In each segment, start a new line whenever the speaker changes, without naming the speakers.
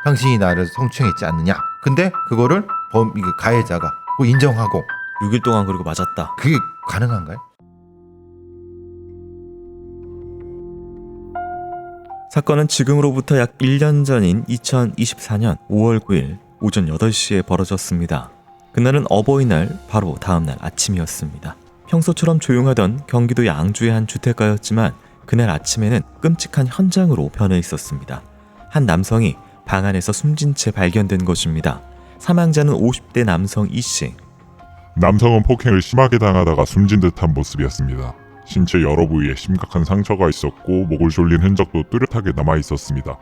당신이 나를 성추행했지 않느냐. 근데 그거를 가해자가 인정하고
6일 동안 그리고 맞았다.
그게 가능한가요?
사건은 지금으로부터 약 1년 전인 2024년 5월 9일 오전 8시에 벌어졌습니다. 그날은 어버이날 바로 다음날 아침이었습니다. 평소처럼 조용하던 경기도 양주의 한 주택가였지만 그날 아침에는 끔찍한 현장으로 변해 있었습니다. 한 남성이 방 안에서 숨진 채 발견된 것입니다. 사망자는 50대 남성 E씨.
남성은 폭행을 심하게 당하다가 숨진 듯한 모습이었습니다. 신체 여러 부위에 심각한 상처가 있었고 목을 졸린 흔적도 뚜렷하게 남아 있었습니다.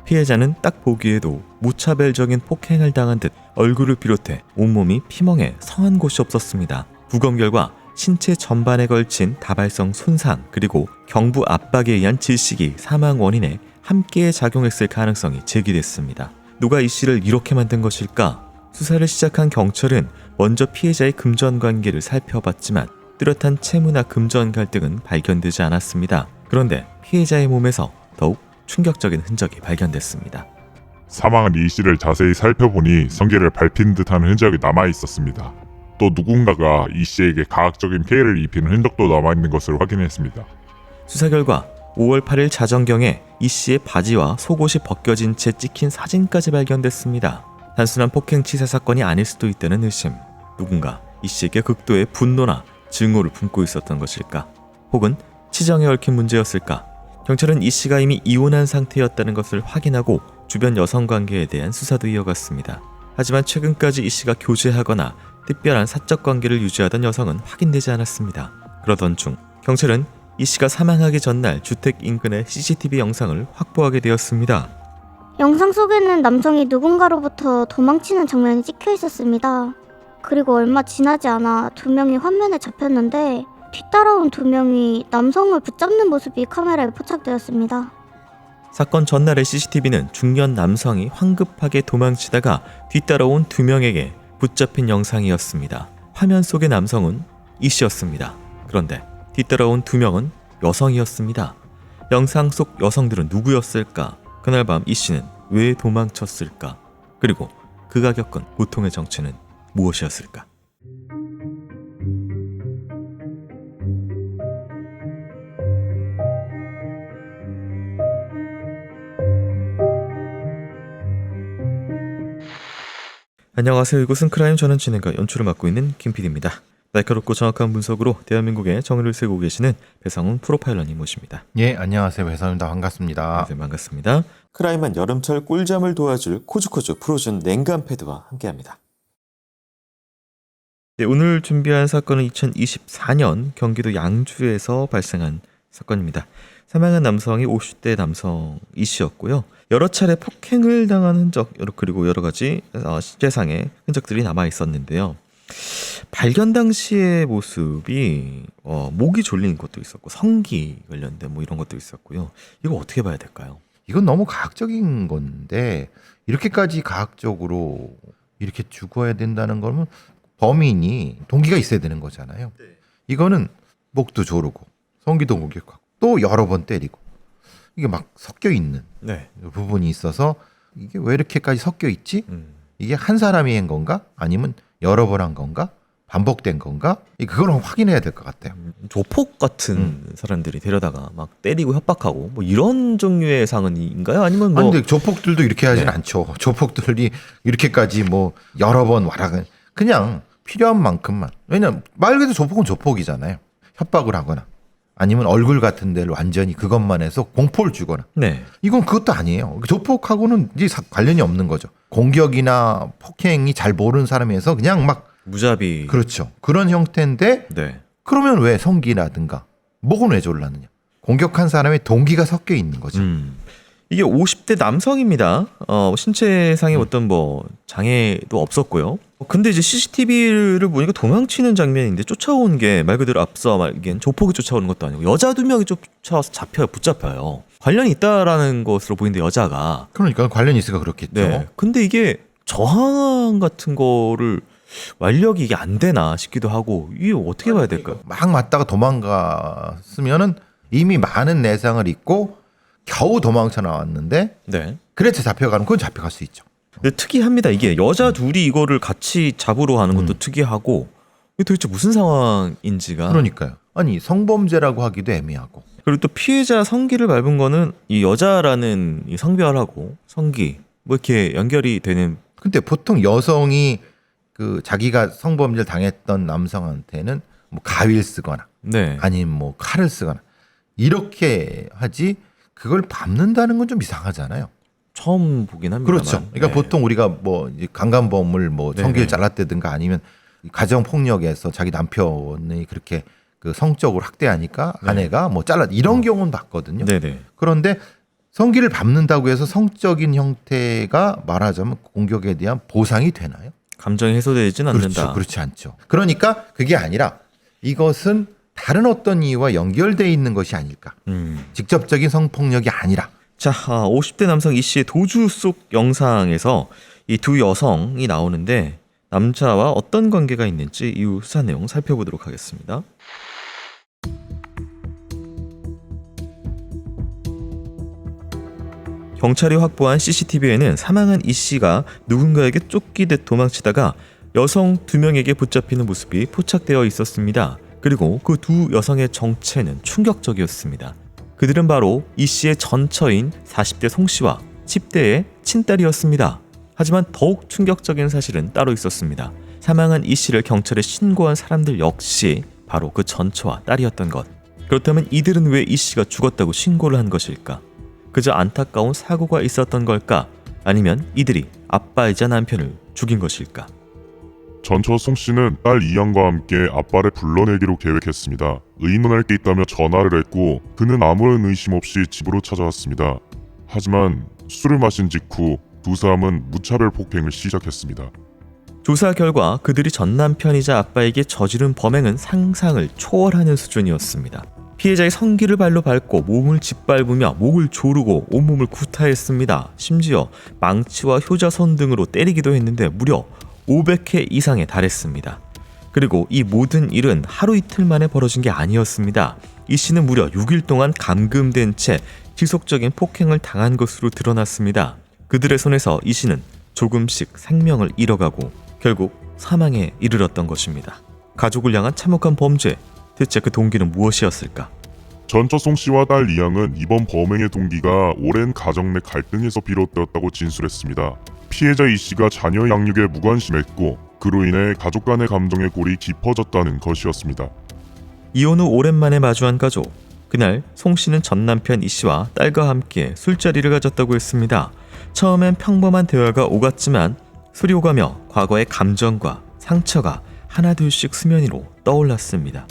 피해자는 딱 보기에도 무차별적인 폭행을 당한 듯 얼굴을 비롯해 온몸이 피멍해 성한 곳이 없었습니다. 부검 결과 신체 전반에 걸친 다발성 손상 그리고 경부 압박에 의한 질식이 사망 원인에 함께 작용했을 가능성이 제기됐습니다. 누가 이 씨를 이렇게 만든 것일까? 수사를 시작한 경찰은 먼저 피해자의 금전 관계를 살펴봤지만 뚜렷한 채무나 금전 갈등은 발견되지 않았습니다. 그런데 피해자의 몸에서 더욱 충격적인 흔적이 발견됐습니다.
사망한 이 씨를 자세히 살펴보니 성기를 밟힌 듯한 흔적이 남아 있었습니다. 또 누군가가 이 씨에게 가학적인 피해를 입힌 흔적도 남아 있는 것을 확인했습니다.
수사 결과 5월 8일 자정경에 이 씨의 바지와 속옷이 벗겨진 채 찍힌 사진까지 발견됐습니다. 단순한 폭행 치사 사건이 아닐 수도 있다는 의심. 누군가 이 씨에게 극도의 분노나 증오를 품고 있었던 것일까? 혹은 치정에 얽힌 문제였을까? 경찰은 이 씨가 이미 이혼한 상태였다는 것을 확인하고 주변 여성 관계에 대한 수사도 이어갔습니다. 하지만 최근까지 이 씨가 교제하거나 특별한 사적 관계를 유지하던 여성은 확인되지 않았습니다. 그러던 중 경찰은 이 씨가 사망하기 전날 주택 인근의 CCTV 영상을 확보하게 되었습니다.
영상 속에는 남성이 누군가로부터 도망치는 장면이 찍혀 있었습니다. 그리고 얼마 지나지 않아 두 명이 화면에 잡혔는데 뒤따라온 두 명이 남성을 붙잡는 모습이 카메라에 포착되었습니다.
사건 전날의 CCTV는 중년 남성이 황급하게 도망치다가 뒤따라온 두 명에게 붙잡힌 영상이었습니다. 화면 속의 남성은 이 씨였습니다. 그런데 뒤따라온 두 명은 여성이었습니다. 영상 속 여성들은 누구였을까? 그날 밤 이 씨는 왜 도망쳤을까? 그리고 그가 겪은 고통의 정체는 무엇이었을까? 안녕하세요. 이곳은 크라임. 저는 진행과 연출을 맡고 있는 김PD입니다. 날카롭고 정확한 분석으로 대한민국의 정의를 세우고 계시는 배상훈 프로파일러님 모십니다.
예, 안녕하세요. 배상훈입니다. 반갑습니다.
네, 반갑습니다. 크라임한 여름철 꿀잠을 도와줄 코즈코즈 프로즌 냉감 패드와 함께합니다. 네, 오늘 준비한 사건은 2024년 경기도 양주에서 발생한 사건입니다. 사망한 남성이 50대 남성 이 씨였고요. 여러 차례 폭행을 당한 흔적 그리고 여러 가지 신체상의 흔적들이 남아 있었는데요. 발견 당시의 모습이 목이 졸린 것도 있었고 성기 관련된 이런 것도 있었고요. 이거 어떻게 봐야 될까요?
이건 너무 가학적인 건데 이렇게까지 가학적으로 이렇게 죽어야 된다는 거면 범인이 동기가 있어야 되는 거잖아요. 이거는 목도 조르고 성기도 공격하고 또 여러 번 때리고 이게 막 섞여 있는 부분이 있어서 이게 왜 이렇게까지 섞여 있지? 이게 한 사람이 한 건가? 아니면 여러 번 한 건가? 반복된 건가? 그걸 확인해야 될 것 같아요.
조폭 같은 사람들이 데려다가 막 때리고 협박하고 이런 종류의 상은인가요? 아니면
아니, 근데 조폭들도 이렇게 하진 않죠. 조폭들이 이렇게까지 여러 번 와라 그냥 필요한 만큼만. 왜냐면 말 그대로 조폭은 조폭이잖아요. 협박을 하거나 아니면 얼굴 같은 데를 완전히 그것만 해서 공포를 주거나. 이건 그것도 아니에요. 조폭하고는 이제 관련이 없는 거죠. 공격이나 폭행이 잘 모르는 사람에서 그냥 막
무자비.
그렇죠. 그런 형태인데 그러면 왜 성기라든가 목은 왜 졸랐느냐. 공격한 사람의 동기가 섞여 있는 거죠.
이게 50대 남성입니다. 신체상의 어떤 장애도 없었고요. 근데 이제 CCTV를 보니까 도망치는 장면인데 쫓아온 게 말 그대로 앞서 말기엔 조폭이 쫓아오는 것도 아니고 여자 두 명이 쫓아와서 붙잡혀요. 관련이 있다라는 것으로 보이는데 여자가.
그러니까 관련이 있으니까 그렇겠죠.
네. 근데 이게 저항 같은 거를 완력이 이게 안 되나 싶기도 하고 이게 어떻게 봐야 될까요?
막 맞다가 도망갔으면은 이미 많은 내상을 입고 겨우 도망쳐 나왔는데 그래서 잡혀가는 건 잡혀갈 수 있죠.
근데 특이합니다. 이게 여자 둘이 이거를 같이 잡으러 하는 것도 특이하고 이게 도대체 무슨 상황인지가.
그러니까요. 아니 성범죄라고 하기도 애매하고.
그리고 또 피해자 성기를 밟은 거는 이 여자라는 이 성별하고 성기 뭐 이렇게 연결이 되는.
근데 보통 여성이 그 자기가 성범죄를 당했던 남성한테는 뭐 가위를 쓰거나
네.
아니면 뭐 칼을 쓰거나 이렇게 하지 그걸 밟는다는 건 좀 이상하잖아요.
처음 보긴 합니다만.
그렇죠. 그러니까
네.
보통 우리가 뭐 이제 강간범을 뭐
네네.
성기를 잘랐다든가 아니면 가정 폭력에서 자기 남편이 그렇게 그 성적으로 학대하니까
네.
아내가 뭐 잘라 이런 경우는 봤거든요.
네네.
그런데 성기를 밟는다고 해서 성적인 형태가 말하자면 공격에 대한 보상이 되나요?
감정이 해소되진
그렇죠.
않는다.
그렇지 않죠. 그러니까 그게 아니라 이것은 다른 어떤 이유와 연결돼 있는 것이 아닐까. 직접적인 성폭력이 아니라.
자, 50대 남성 이 씨의 도주 속 영상에서 이 두 여성이 나오는데 남자와 어떤 관계가 있는지 이후 수사 내용 살펴보도록 하겠습니다. 경찰이 확보한 CCTV에는 사망한 이 씨가 누군가에게 쫓기듯 도망치다가 여성 2명에게 붙잡히는 모습이 포착되어 있었습니다. 그리고 그 두 여성의 정체는 충격적이었습니다. 그들은 바로 이 씨의 전처인 40대 송 씨와 10대의 친딸이었습니다. 하지만 더욱 충격적인 사실은 따로 있었습니다. 사망한 이 씨를 경찰에 신고한 사람들 역시 바로 그 전처와 딸이었던 것. 그렇다면 이들은 왜 이 씨가 죽었다고 신고를 한 것일까? 그저 안타까운 사고가 있었던 걸까? 아니면 이들이 아빠이자 남편을 죽인 것일까?
전처 송 씨는 딸 이양과 함께 아빠를 불러내기로 계획했습니다. 의논할 게 있다며 전화를 했고 그는 아무런 의심 없이 집으로 찾아왔습니다. 하지만 술을 마신 직후 두 사람은 무차별 폭행을 시작했습니다.
조사 결과 그들이 전 남편이자 아빠에게 저지른 범행은 상상을 초월하는 수준이었습니다. 피해자의 성기를 발로 밟고 몸을 짓밟으며 목을 조르고 온몸을 구타했습니다. 심지어 망치와 효자손 등으로 때리기도 했는데 무려 500회 이상에 달했습니다. 그리고 이 모든 일은 하루 이틀 만에 벌어진 게 아니었습니다. 이 씨는 무려 6일 동안 감금된 채 지속적인 폭행을 당한 것으로 드러났습니다. 그들의 손에서 이 씨는 조금씩 생명을 잃어가고 결국 사망에 이르렀던 것입니다. 가족을 향한 참혹한 범죄, 대체 그 동기는 무엇이었을까?
전처 송 씨와 딸 이양은 이번 범행의 동기가 오랜 가정 내 갈등에서 비롯되었다고 진술했습니다. 피해자 이 씨가 자녀 양육에 무관심했고 그로 인해 가족 간의 감정의 골이 깊어졌다는 것이었습니다.
이혼 후 오랜만에 마주한 가족. 그날 송 씨는 전 남편 이 씨와 딸과 함께 술자리를 가졌다고 했습니다. 처음엔 평범한 대화가 오갔지만 술이 오가며 과거의 감정과 상처가 하나둘씩 수면 위로 떠올랐습니다.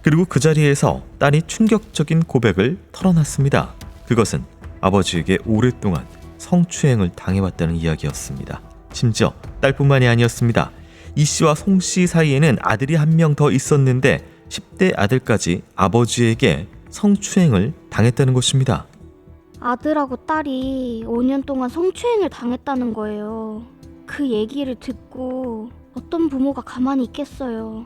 그리고 그 자리에서 딸이 충격적인 고백을 털어놨습니다. 그것은 아버지에게 오랫동안 성추행을 당해왔다는 이야기였습니다. 심지어 딸뿐만이 아니었습니다. 이 씨와 송 씨 사이에는 아들이 한 명 더 있었는데 10대 아들까지 아버지에게 성추행을 당했다는 것입니다.
아들하고 딸이 5년 동안 성추행을 당했다는 거예요. 그 얘기를 듣고 어떤 부모가 가만히 있겠어요.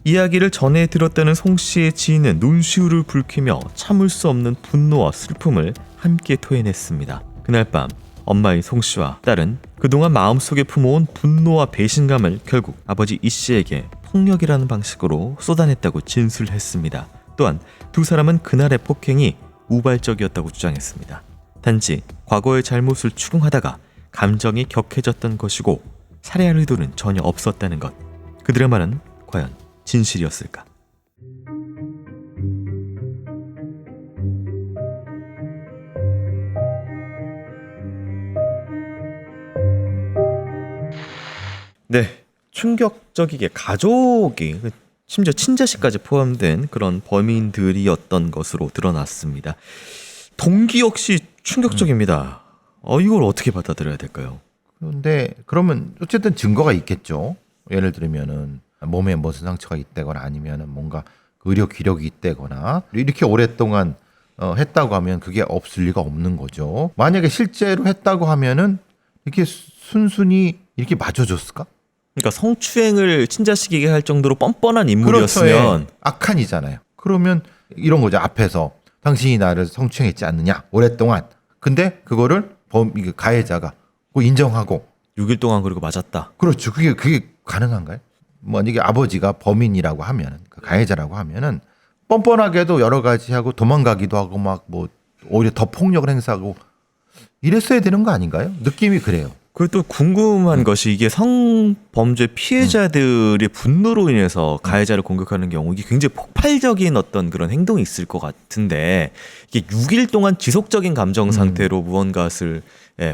이야기를 전해 들었다는 송 씨의 지인은 눈시울을 붉히며 참을 수 없는 분노와 슬픔을 함께 토해냈습니다. 그날 밤 엄마의 송 씨와 딸은 그동안 마음속에 품어온 분노와 배신감을 결국 아버지 이 씨에게 폭력이라는 방식으로 쏟아냈다고 진술했습니다. 또한 두 사람은 그날의 폭행이 우발적이었다고 주장했습니다. 단지 과거의 잘못을 추궁하다가 감정이 격해졌던 것이고 살해할 의도는 전혀 없었다는 것. 그들의 말은 과연 진실이었을까? 네, 충격적이게 가족이 심지어 친자식까지 포함된 그런 범인들이었던 것으로 드러났습니다. 동기 역시 충격적입니다. 이걸 어떻게 받아들여야 될까요?
그런데 그러면 어쨌든 증거가 있겠죠. 예를 들면은 몸에 무슨 상처가 있다거나 아니면은 뭔가 의료 기록이 있다거나 이렇게 오랫동안 했다고 하면 그게 없을 리가 없는 거죠. 만약에 실제로 했다고 하면은 이렇게 순순히 이렇게 맞춰줬을까?
그러니까 성추행을 친자식에게 할 정도로 뻔뻔한
그렇죠.
인물이었으면
예. 악한이잖아요. 그러면 이런 거죠. 앞에서 당신이 나를 성추행했지 않느냐 오랫동안. 근데 그거를 이게 가해자가 그거 인정하고
6일 동안 그리고 맞았다.
그렇죠. 그게 가능한가요? 만약에 아버지가 범인이라고 하면 그 가해자라고 하면은 뻔뻔하게도 여러 가지 하고 도망가기도 하고 막 뭐 오히려 더 폭력을 행사하고 이랬어야 되는 거 아닌가요? 느낌이 그래요.
그리고 또 궁금한 것이 이게 성범죄 피해자들의 분노로 인해서 가해자를 공격하는 경우 이게 굉장히 폭발적인 어떤 그런 행동이 있을 것 같은데 이게 6일 동안 지속적인 감정 상태로 무언가를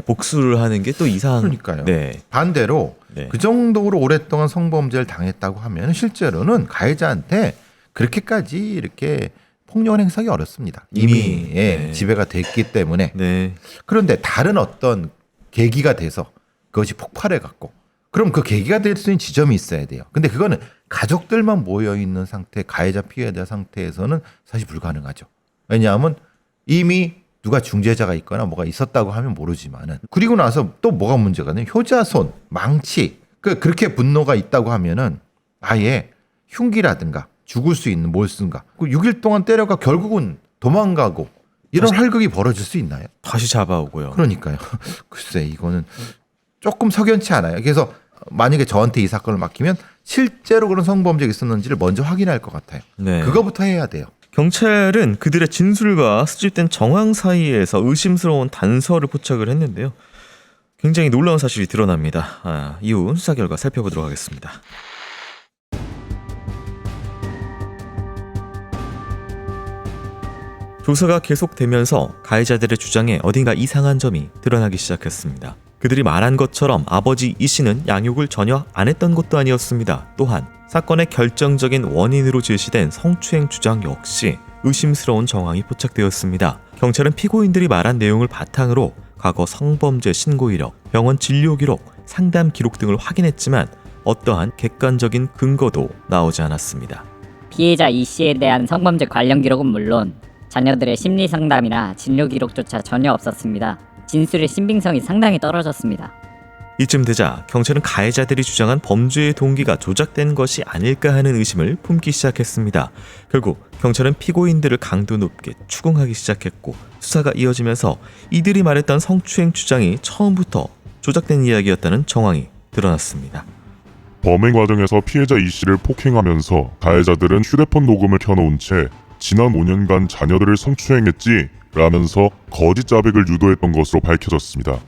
복수를 하는 게 또 이상.
그러니까요.
네.
반대로
네.
그 정도로 오랫동안 성범죄를 당했다고 하면 실제로는 가해자한테 그렇게까지 이렇게 폭력을 행사하기 어렵습니다. 이미
네.
지배가 됐기 때문에.
네.
그런데 다른 어떤 계기가 돼서 그것이 폭발해 갖고 그럼 그 계기가 될 수 있는 지점이 있어야 돼요. 근데 그거는 가족들만 모여 있는 상태, 가해자 피해자 상태에서는 사실 불가능하죠. 왜냐하면 이미 누가 중재자가 있거나 뭐가 있었다고 하면 모르지만은 그리고 나서 또 뭐가 문제가 되냐 효자손, 망치 그렇게 분노가 있다고 하면은 아예 흉기라든가 죽을 수 있는 몰수인가 6일 동안 때려가 결국은 도망가고 이런 활극이 벌어질 수 있나요?
다시 잡아오고요.
그러니까요. 글쎄 이거는 조금 석연치 않아요. 그래서 만약에 저한테 이 사건을 맡기면 실제로 그런 성범죄가 있었는지를 먼저 확인할 것 같아요.
네.
그거부터 해야 돼요.
경찰은 그들의 진술과 수집된 정황 사이에서 의심스러운 단서를 포착을 했는데요. 굉장히 놀라운 사실이 드러납니다. 이후 수사 결과 살펴보도록 하겠습니다. 조사가 계속되면서 가해자들의 주장에 어딘가 이상한 점이 드러나기 시작했습니다. 그들이 말한 것처럼 아버지 이 씨는 양육을 전혀 안 했던 것도 아니었습니다. 또한 사건의 결정적인 원인으로 제시된 성추행 주장 역시 의심스러운 정황이 포착되었습니다. 경찰은 피고인들이 말한 내용을 바탕으로 과거 성범죄 신고 이력, 병원 진료 기록, 상담 기록 등을 확인했지만 어떠한 객관적인 근거도 나오지 않았습니다.
피해자 이 씨에 대한 성범죄 관련 기록은 물론 자녀들의 심리 상담이나 진료 기록조차 전혀 없었습니다. 진술의 신빙성이 상당히 떨어졌습니다.
이쯤 되자 경찰은 가해자들이 주장한 범죄의 동기가 조작된 것이 아닐까 하는 의심을 품기 시작했습니다. 결국 경찰은 피고인들을 강도 높게 추궁하기 시작했고 수사가 이어지면서 이들이 말했던 성추행 주장이 처음부터 조작된 이야기였다는 정황이 드러났습니다.
범행 과정에서 피해자 이 씨를 폭행하면서 가해자들은 휴대폰 녹음을 켜놓은 채 지난 5년간 자녀들을 성추행했지 라면서 거짓 자백을 유도했던 것으로 밝혀졌습니다.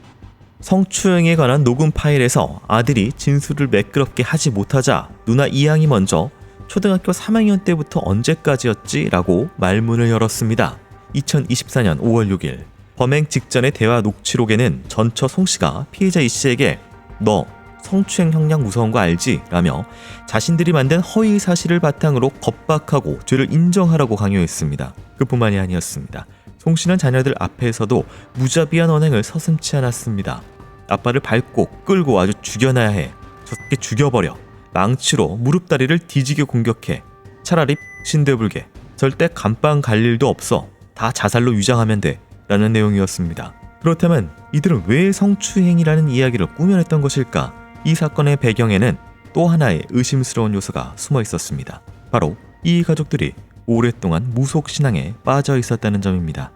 성추행에 관한 녹음 파일에서 아들이 진술을 매끄럽게 하지 못하자 누나 이양이 먼저 초등학교 3학년 때부터 언제까지였지? 라고 말문을 열었습니다. 2024년 5월 6일 범행 직전의 대화 녹취록에는 전처 송씨가 피해자 이씨에게 너 성추행 형량 무서운 거 알지? 라며 자신들이 만든 허위 사실을 바탕으로 겁박하고 죄를 인정하라고 강요했습니다. 그뿐만이 아니었습니다. 송씨는 자녀들 앞에서도 무자비한 언행을 서슴지 않았습니다. 아빠를 밟고 끌고 아주 죽여놔야 해. 저렇게 죽여버려. 망치로 무릎다리를 뒤지게 공격해. 차라리 신대불게. 절대 감방 갈 일도 없어. 다 자살로 위장하면 돼. 라는 내용이었습니다. 그렇다면 이들은 왜 성추행이라는 이야기를 꾸며냈던 것일까? 이 사건의 배경에는 또 하나의 의심스러운 요소가 숨어 있었습니다. 바로 이 가족들이 오랫동안 무속신앙에 빠져 있었다는 점입니다.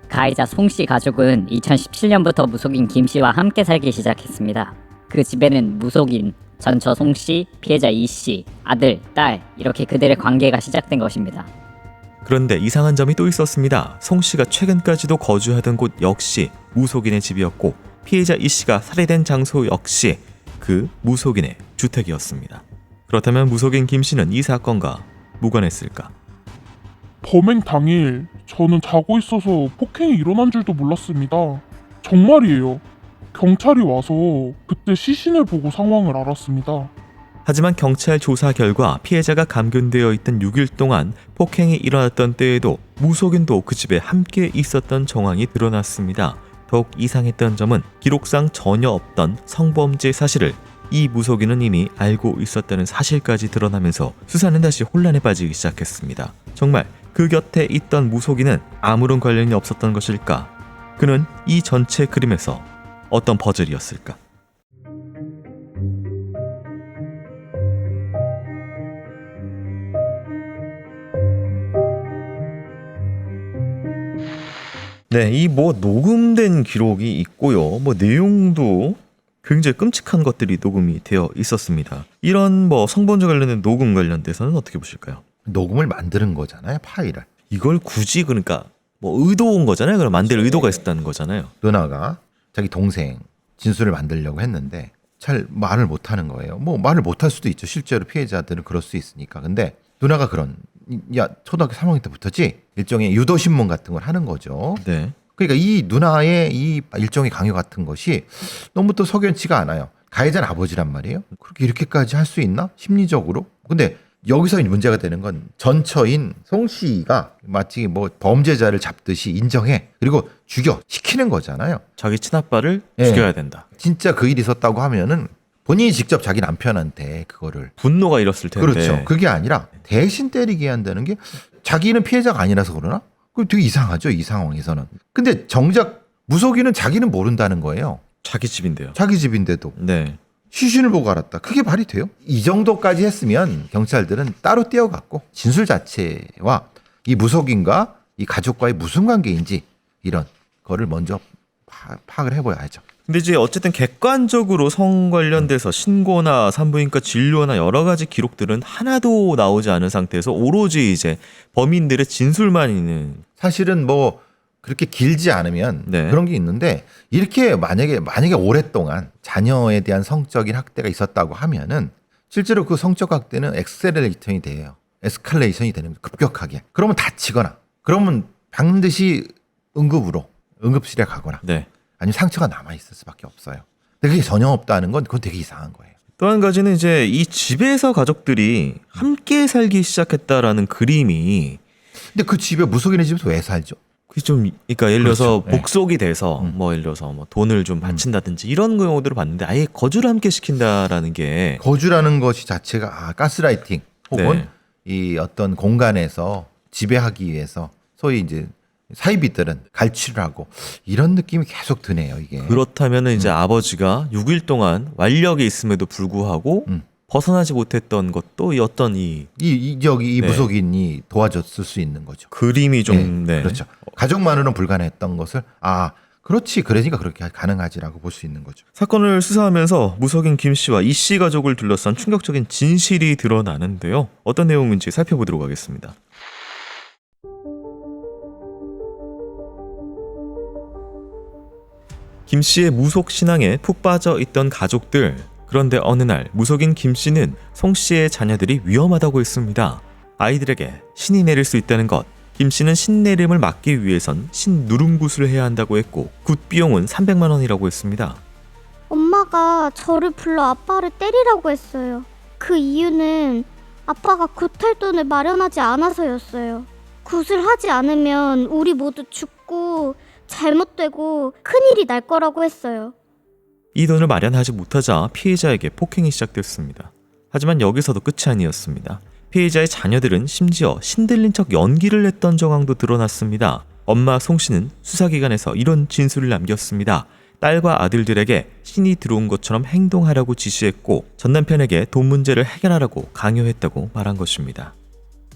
가해자 송씨 가족은 2017년부터 무속인 김씨와 함께 살기 시작했습니다. 그 집에는 무속인 전처 송씨, 피해자 이씨, 아들, 딸 이렇게 그들의 관계가 시작된 것입니다.
그런데 이상한 점이 또 있었습니다. 송씨가 최근까지도 거주하던 곳 역시 무속인의 집이었고 피해자 이씨가 살해된 장소 역시 그 무속인의 주택이었습니다. 그렇다면 무속인 김씨는 이 사건과 무관했을까?
범행 당일 저는 자고 있어서 폭행이 일어난 줄도 몰랐습니다. 정말이에요. 경찰이 와서 그때 시신을 보고 상황을 알았습니다.
하지만 경찰 조사 결과 피해자가 감금되어 있던 6일 동안 폭행이 일어났던 때에도 무속인도 그 집에 함께 있었던 정황이 드러났습니다. 더욱 이상했던 점은 기록상 전혀 없던 성범죄 사실을 이 무속인은 이미 알고 있었다는 사실까지 드러나면서 수사는 다시 혼란에 빠지기 시작했습니다. 정말 그 곁에 있던 무속인은 아무런 관련이 없었던 것일까? 그는 이 전체 그림에서 어떤 퍼즐이었을까? 네, 이 뭐 녹음된 기록이 있고요. 뭐 내용도 굉장히 끔찍한 것들이 녹음이 되어 있었습니다. 이런 뭐 성범죄 관련된 녹음 관련돼서는 어떻게 보실까요?
녹음을 만드는 거잖아요, 파일을.
이걸 굳이 그러니까 뭐 의도온 거잖아요. 그럼 만들 의도가 있었다는 거잖아요.
누나가 자기 동생 진술을 만들려고 했는데 잘 말을 못하는 거예요. 뭐 말을 못할 수도 있죠. 실제로 피해자들은 그럴 수 있으니까. 근데 누나가 야 초등학교 3학년 때부터지 일종의 유도 신문 같은 걸 하는 거죠.
네.
그러니까 이 누나의 이 일종의 강요 같은 것이 너무 또 석연치가 않아요. 가해자는 아버지란 말이에요. 그렇게 이렇게까지 할 수 있나? 심리적으로? 근데 여기서 문제가 되는 건 전처인 송 씨가 마치 뭐 범죄자를 잡듯이 인정해. 그리고 죽여. 시키는 거잖아요.
자기 친아빠를
예.
죽여야 된다.
진짜 그 일이 있었다고 하면은 본인이 직접 자기 남편한테 그거를.
분노가 일었을 텐데.
그렇죠. 그게 아니라 대신 때리게 한다는 게 자기는 피해자가 아니라서 그러나? 그거 되게 이상하죠. 이 상황에서는. 근데 정작 무속인은 자기는 모른다는 거예요.
자기 집인데요.
자기 집인데도.
네.
시신을 보고 알았다. 그게 말이 돼요? 이 정도까지 했으면 경찰들은 따로 떼어갖고 진술 자체와 이 무속인과 이 가족과의 무슨 관계인지 이런 거를 먼저 파악을 해봐야죠.
근데 이제 어쨌든 객관적으로 성 관련돼서 신고나 산부인과 진료나 여러 가지 기록들은 하나도 나오지 않은 상태에서 오로지 이제 범인들의 진술만 있는.
사실은 뭐 그렇게 길지 않으면
네.
그런 게 있는데 이렇게 만약에 오랫동안 자녀에 대한 성적인 학대가 있었다고 하면은 실제로 그 성적 학대는 엑셀레이션이 돼요. 에스컬레이션이 되는 거예요. 급격하게. 그러면 다치거나 그러면 반드시 응급실에 가거나
네.
아니면 상처가 남아있을 수밖에 없어요. 근데 그게 전혀 없다는 건 그건 되게 이상한 거예요.
또 한 가지는 이제 이 집에서 가족들이 함께 살기 시작했다라는 그림이
근데 그 집에 무속인의 집에서 왜 살죠?
그게 좀 그러니까 예를 들어서
그렇죠. 네.
복속이 돼서 뭐 예를 들어서 뭐 돈을 좀 바친다든지 이런 경우들을 봤는데 아예 거주를 함께 시킨다라는 게
거주라는 것이 자체가 가스라이팅 혹은
네.
이 어떤 공간에서 지배하기 위해서 소위 이제 사이비들은 갈취를 하고 이런 느낌이 계속 드네요. 이게.
그렇다면은 이제 아버지가 6일 동안 완력이 있음에도 불구하고 벗어나지 못했던 것도 이 어떤 이
여기 이
네.
무속인이 도와줬을 수 있는 거죠.
그림이 좀 네.
그렇죠. 가족만으로는 불가능했던 것을 그렇지 그러니까 그렇게 가능하지라고 볼 수 있는 거죠.
사건을 수사하면서 무속인 김 씨와 이 씨 가족을 둘러싼 충격적인 진실이 드러나는데요. 어떤 내용인지 살펴보도록 하겠습니다. 김 씨의 무속 신앙에 푹 빠져 있던 가족들. 그런데 어느 날 무속인 김 씨는 송 씨의 자녀들이 위험하다고 했습니다. 아이들에게 신이 내릴 수 있다는 것. 김 씨는 신 내림을 막기 위해선 신 누름굿을 해야 한다고 했고 굿 비용은 300만 원이라고 했습니다.
엄마가 저를 불러 아빠를 때리라고 했어요. 그 이유는 아빠가 굿할 돈을 마련하지 않아서였어요. 굿을 하지 않으면 우리 모두 죽고 잘못되고 큰일이 날 거라고 했어요.
이 돈을 마련하지 못하자 피해자에게 폭행이 시작됐습니다. 하지만 여기서도 끝이 아니었습니다. 피해자의 자녀들은 심지어 신들린 척 연기를 했던 정황도 드러났습니다. 엄마 송 씨는 수사기관에서 이런 진술을 남겼습니다. 딸과 아들들에게 신이 들어온 것처럼 행동하라고 지시했고 전 남편에게 돈 문제를 해결하라고 강요했다고 말한 것입니다.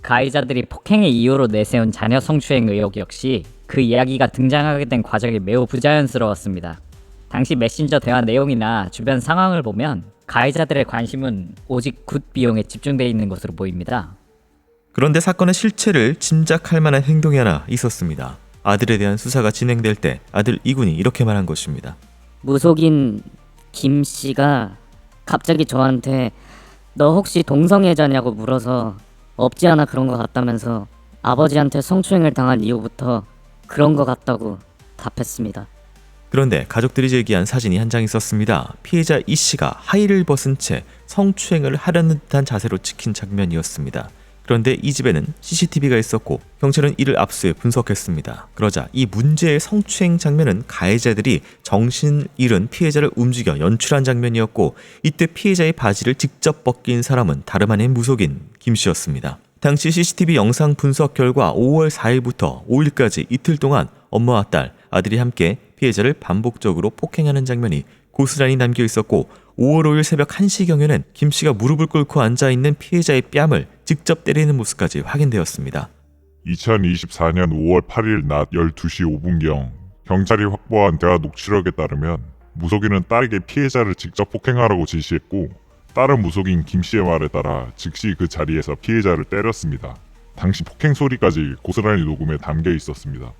가해자들이 폭행의 이유로 내세운 자녀 성추행 의혹 역시 그 이야기가 등장하게 된 과정이 매우 부자연스러웠습니다. 당시 메신저 대화 내용이나 주변 상황을 보면 가해자들의 관심은 오직 굿 비용에 집중되어 있는 것으로 보입니다.
그런데 사건의 실체를 짐작할 만한 행동이 하나 있었습니다. 아들에 대한 수사가 진행될 때 아들 이군이 이렇게 말한 것입니다.
무속인 김 씨가 갑자기 저한테 너 혹시 동성애자냐고 물어서 없지 않아 그런 것 같다면서 아버지한테 성추행을 당한 이후부터 그런 것 같다고 답했습니다.
그런데 가족들이 제기한 사진이 한 장 있었습니다. 피해자 이 씨가 하의를 벗은 채 성추행을 하려는 듯한 자세로 찍힌 장면이었습니다. 그런데 이 집에는 CCTV가 있었고 경찰은 이를 압수해 분석했습니다. 그러자 이 문제의 성추행 장면은 가해자들이 정신을 잃은 피해자를 움직여 연출한 장면이었고 이때 피해자의 바지를 직접 벗긴 사람은 다름 아닌 무속인 김 씨였습니다. 당시 CCTV 영상 분석 결과 5월 4일부터 5일까지 이틀 동안 엄마와 딸, 아들이 함께 피해자를 반복적으로 폭행하는 장면이 고스란히 남겨 있었고 5월 5일 새벽 1시경에는 김 씨가 무릎을 꿇고 앉아있는 피해자의 뺨을 직접 때리는 모습까지 확인되었습니다.
2024년 5월 8일 낮 12시 5분경 경찰이 확보한 대화 녹취록에 따르면 무속인은 딸에게 피해자를 직접 폭행하라고 지시했고 딸은 무속인 김씨의 말에 따라 즉시 그 자리에서 피해자를 때렸습니다. 당시 폭행 소리까지 고스란히 녹음에 담겨 있었습니다.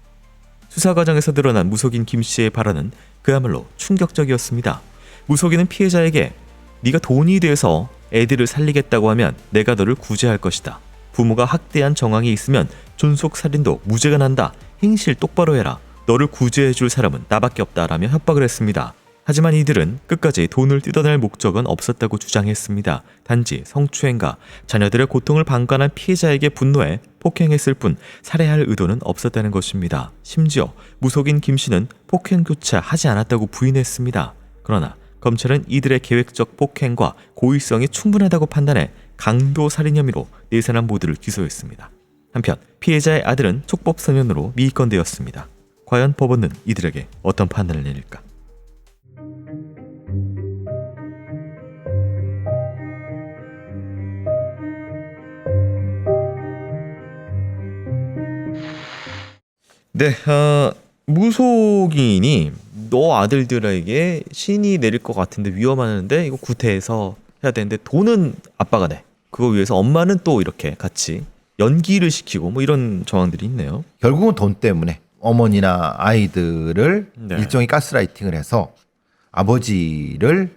수사 과정에서 드러난 무속인 김씨의 발언은 그야말로 충격적이었습니다. 무속인은 피해자에게 네가 돈이 돼서 애들을 살리겠다고 하면 내가 너를 구제할 것이다. 부모가 학대한 정황이 있으면 존속살인도 무죄가 난다. 행실 똑바로 해라. 너를 구제해줄 사람은 나밖에 없다라며 협박을 했습니다. 하지만 이들은 끝까지 돈을 뜯어낼 목적은 없었다고 주장했습니다. 단지 성추행과 자녀들의 고통을 방관한 피해자에게 분노해 폭행했을 뿐 살해할 의도는 없었다는 것입니다. 심지어 무속인 김씨는 폭행조차 하지 않았다고 부인했습니다. 그러나 검찰은 이들의 계획적 폭행과 고의성이 충분하다고 판단해 강도 살인 혐의로 네 사람 모두를 기소했습니다. 한편 피해자의 아들은 촉법소년으로 미건되었습니다. 과연 법원은 이들에게 어떤 판단을 내릴까? 네, 무속인이 너 아들들에게 신이 내릴 것 같은데 위험하는데 이거 구태해서 해야 되는데 돈은 아빠가 내. 그거 위해서 엄마는 또 이렇게 같이 연기를 시키고 뭐 이런 정황들이 있네요.
결국은 돈 때문에 어머니나 아이들을
네.
일종의 가스라이팅을 해서 아버지를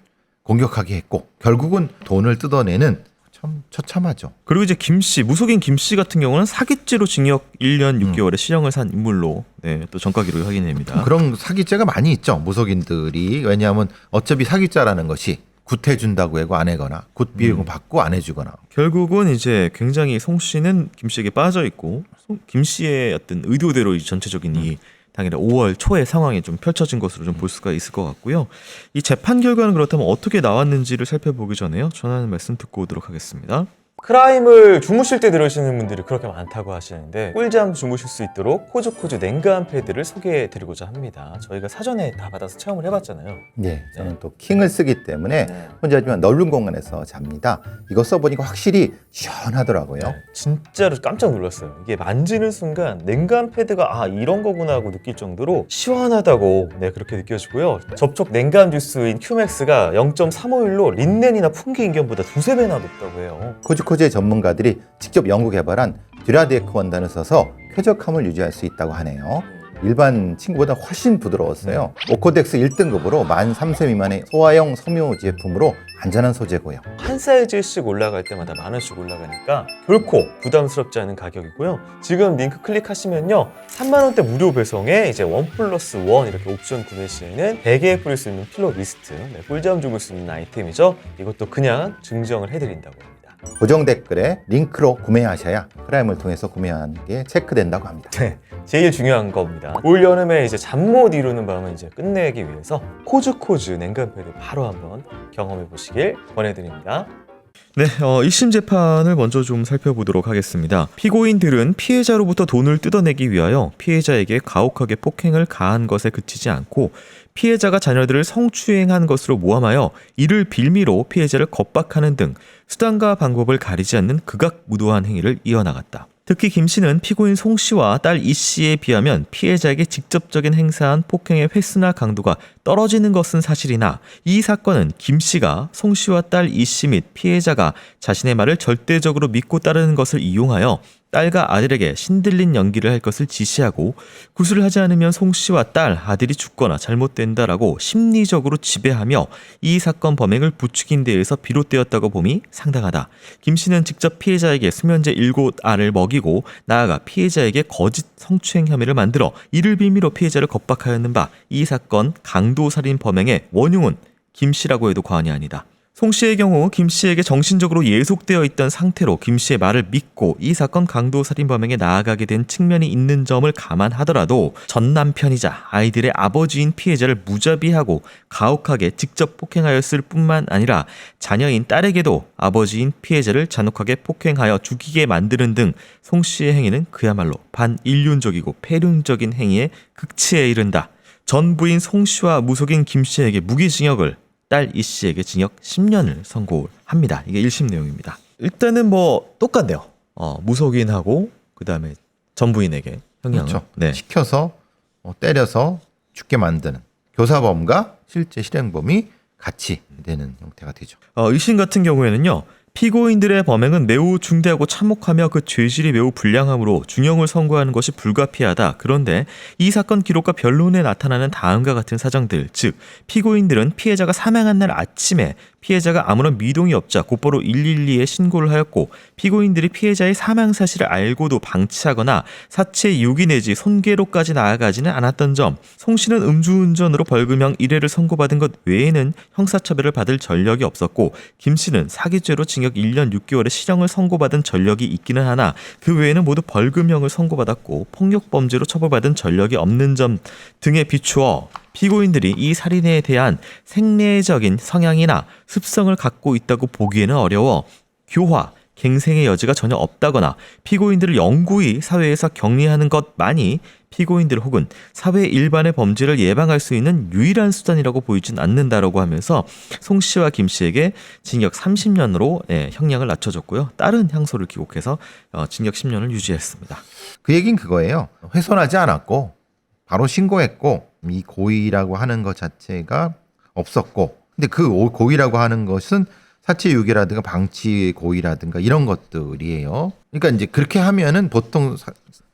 공격하게 했고 결국은 돈을 뜯어내는 참 처참하죠.
그리고 이제 김씨, 무속인 김씨 같은 경우는 사기죄로 징역 1년 6개월의 실형을 산 인물로 또 전과 기록이 확인됩니다.
그런 사기죄가 많이 있죠. 무속인들이. 왜냐하면 어차피 사기죄라는 것이 굿해준다고 해고 안 해거나 굿비용 받고 안 해주거나.
결국은 이제 굉장히 송 씨는 김 씨에게 빠져 있고 김 씨의 어떤 의도대로 이 전체적인 이 당일에 5월 초의 상황이 좀 펼쳐진 것으로 좀 볼 수가 있을 것 같고요. 이 재판 결과는 그렇다면 어떻게 나왔는지를 살펴보기 전에요. 전하는 말씀 듣고 오도록 하겠습니다.
크라임을 주무실 때 들으시는 분들이 그렇게 많다고 하시는데 꿀잠 주무실 수 있도록 코즈코즈 냉간 패드를 소개해 드리고자 합니다. 저희가 사전에 다 받아서 체험을 해봤잖아요.
네, 저는 또 킹을 쓰기 때문에
네.
혼자지만 넓은 공간에서 잡니다. 이거 써보니까 확실히 시원하더라고요.
진짜로 깜짝 놀랐어요. 이게 만지는 순간 냉간 패드가 이런 거구나 하고 느낄 정도로 시원하다고 그렇게 느껴지고요. 접촉 냉감 지수인 Qmax가 0.351로 린넨이나 풍기 인견보다 2~3배나 높다고 해요.
코즈코즈의 전문가들이 직접 연구 개발한 듀라데크 원단을 써서 쾌적함을 유지할 수 있다고 하네요. 일반 친구보다 훨씬 부드러웠어요. 오코덱스 1등급으로 만 3세 미만의 소화형 섬유 제품으로 안전한 소재고요.
한 사이즈씩 올라갈 때마다 10,000원씩 올라가니까 결코 부담스럽지 않은 가격이고요. 지금 링크 클릭하시면요 30,000원대 무료 배송에 이제 1+1 이렇게 옵션 구매 시에는 베개에 뿌릴 수 있는 필로 미스트, 꿀잠 주물 수 있는 아이템이죠. 이것도 그냥 증정을 해드린다고 합니다.
고정 댓글에 링크로 구매하셔야 프라임을 통해서 구매한 게 체크된다고 합니다.
네, 제일 중요한 겁니다. 올 여름에 이제 잠 못 이루는 밤을 이제 끝내기 위해서 코즈코즈 냉간 패드 바로 한번 경험해 보시길 권해드립니다.
네, 1심 재판을 먼저 좀 살펴보도록 하겠습니다. 피고인들은 피해자로부터 돈을 뜯어내기 위하여 피해자에게 가혹하게 폭행을 가한 것에 그치지 않고 피해자가 자녀들을 성추행한 것으로 모함하여 이를 빌미로 피해자를 겁박하는 등 수단과 방법을 가리지 않는 극악무도한 행위를 이어나갔다. 특히 김 씨는 피고인 송 씨와 딸 이 씨에 비하면 피해자에게 직접적인 행사한 폭행의 횟수나 강도가 떨어지는 것은 사실이나 이 사건은 김 씨가 송 씨와 딸 이 씨 및 피해자가 자신의 말을 절대적으로 믿고 따르는 것을 이용하여 딸과 아들에게 신들린 연기를 할 것을 지시하고 구술을 하지 않으면 송 씨와 딸, 아들이 죽거나 잘못된다라고 심리적으로 지배하며 이 사건 범행을 부추긴 데 의해서 비롯되었다고 봄이 상당하다. 김 씨는 직접 피해자에게 수면제 7알을 먹이고 나아가 피해자에게 거짓 성추행 혐의를 만들어 이를 빌미로 피해자를 겁박하였는 바 이 사건 강도살인 범행의 원흉은 김 씨라고 해도 과언이 아니다. 송 씨의 경우 김 씨에게 정신적으로 예속되어 있던 상태로 김 씨의 말을 믿고 이 사건 강도살인 범행에 나아가게 된 측면이 있는 점을 감안하더라도 전 남편이자 아이들의 아버지인 피해자를 무자비하고 가혹하게 직접 폭행하였을 뿐만 아니라 자녀인 딸에게도 아버지인 피해자를 잔혹하게 폭행하여 죽이게 만드는 등 송 씨의 행위는 그야말로 반인륜적이고 폐륜적인 행위에 극치에 이른다. 전 부인 송 씨와 무속인 김 씨에게 무기징역을, 딸 이 씨에게 징역 10년을 선고합니다. 이게 1심 내용입니다. 일단은 뭐 똑같네요. 무속인하고 그 다음에 전 부인에게 형량을
그렇죠.
네.
시켜서 때려서 죽게 만드는 교사범과 실제 실행범이 같이 되는 형태가 되죠.
1심 같은 경우에는요. 피고인들의 범행은 매우 중대하고 참혹하며 그 죄질이 매우 불량하므로 중형을 선고하는 것이 불가피하다. 그런데 이 사건 기록과 변론에 나타나는 다음과 같은 사정들, 즉 피고인들은 피해자가 사망한 날 아침에 피해자가 아무런 미동이 없자 곧바로 112에 신고를 하였고 피고인들이 피해자의 사망 사실을 알고도 방치하거나 사체 유기 내지 손괴로까지 나아가지는 않았던 점, 송 씨는 음주운전으로 벌금형 1회를 선고받은 것 외에는 형사처벌을 받을 전력이 없었고 김 씨는 사기죄로 징역 1년 6개월의 실형을 선고받은 전력이 있기는 하나 그 외에는 모두 벌금형을 선고받았고 폭력범죄로 처벌받은 전력이 없는 점 등에 비추어 피고인들이 이 살인에 대한 생리적인 성향이나 습성을 갖고 있다고 보기에는 어려워 교화, 갱생의 여지가 전혀 없다거나 피고인들을 영구히 사회에서 격리하는 것만이 피고인들 혹은 사회 일반의 범죄를 예방할 수 있는 유일한 수단이라고 보이진 않는다라고 하면서 송 씨와 김 씨에게 징역 30년으로 형량을 낮춰줬고요. 다른 향소를 기록해서 징역 10년을 유지했습니다.
그 얘긴 그거예요. 훼손하지 않았고 바로 신고했고 이 고의라고 하는 것 자체가 없었고 근데 그 고의라고 하는 것은 사체 유기라든가 방치 고의라든가 이런 것들이에요. 그러니까 이제 그렇게 하면은 보통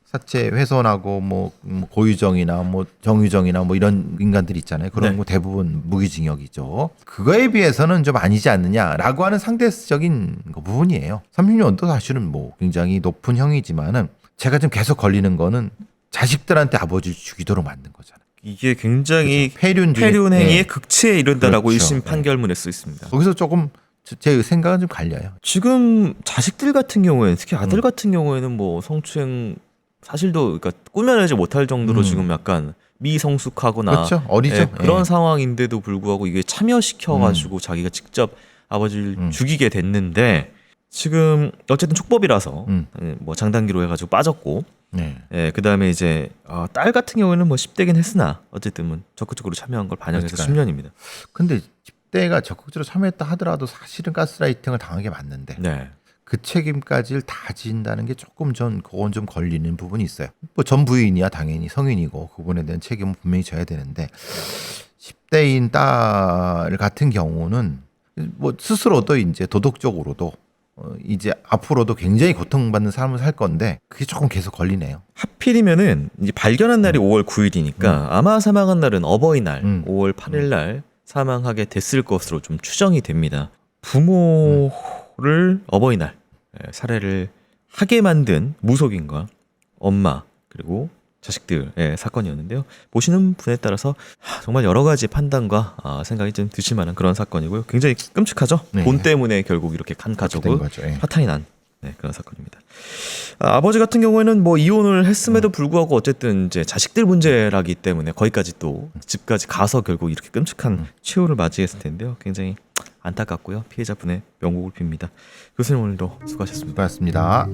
사체 훼손하고 뭐 고유정이나 뭐 정유정이나 뭐 이런 인간들 있잖아요. 그런
네.
거 대부분 무기징역이죠. 그거에 비해서는 좀 아니지 않느냐라고 하는 상대적인 부분이에요. 30년도 사실은 뭐 굉장히 높은 형이지만은 제가 좀 계속 걸리는 거는 자식들한테 아버지를 죽이도록 만든 거잖아요.
이게 굉장히
그렇죠.
폐륜 행위의
네.
극치에 이른다라고
그렇죠.
1심 판결문에 써 있습니다.
거기서 조금 제 생각은 좀 갈려요.
지금 자식들 같은 경우에는 특히 아들
음.
같은 경우에는 뭐 성추행 사실도 그러니까 꾸며내지 못할 정도로 지금 약간 미성숙하거나
그렇죠. 어리죠.
그런
예.
상황인데도 불구하고 이게 참여시켜가지고 자기가 직접 아버지를 죽이게 됐는데 지금 어쨌든 촉법이라서 뭐 장단기로 해가지고 빠졌고
네.
그 다음에 이제 딸 같은 경우에는 뭐 10대긴 했으나 어쨌든 뭐 적극적으로 참여한 걸 반영해서
그러니까요.
10년입니다.
근데 10대가 적극적으로 참여했다 하더라도 사실은 가스라이팅을 당한 게 맞는데
네.
그 책임까지를 다 진다는 게 조금 그건 좀 걸리는 부분이 있어요. 뭐 전 부인이야 당연히 성인이고 그분에 대한 책임은 분명히 져야 되는데 10대인 딸 같은 경우는 뭐 스스로도 이제 도덕적으로도 이제 앞으로도 굉장히 고통받는 삶을 살 건데 그게 조금 계속 걸리네요.
하필이면은 이제 발견한 날이 5월 9일이니까 아마 사망한 날은 어버이날 5월 8일 날 사망하게 됐을 것으로 좀 추정이 됩니다. 부모를 어버이날 살해를 하게 만든 무속인과 엄마 그리고 자식들의 사건이었는데요. 보시는 분에 따라서 정말 여러 가지 판단과 생각이 좀 드실 만한 그런 사건이고요. 굉장히 끔찍하죠.
네.
돈 때문에 결국 이렇게 간
된
가족은
거죠. 예.
파탄이 난 그런 사건입니다. 아버지 같은 경우에는 뭐 이혼을 했음에도 불구하고 어쨌든 이제 자식들 문제라기 때문에 거기까지 또 집까지 가서 결국 이렇게 끔찍한 최후를 맞이했을 텐데요. 굉장히 안타깝고요. 피해자분의 명복을 빕니다. 교수님 오늘도 수고하셨습니다.
수고하셨습니다.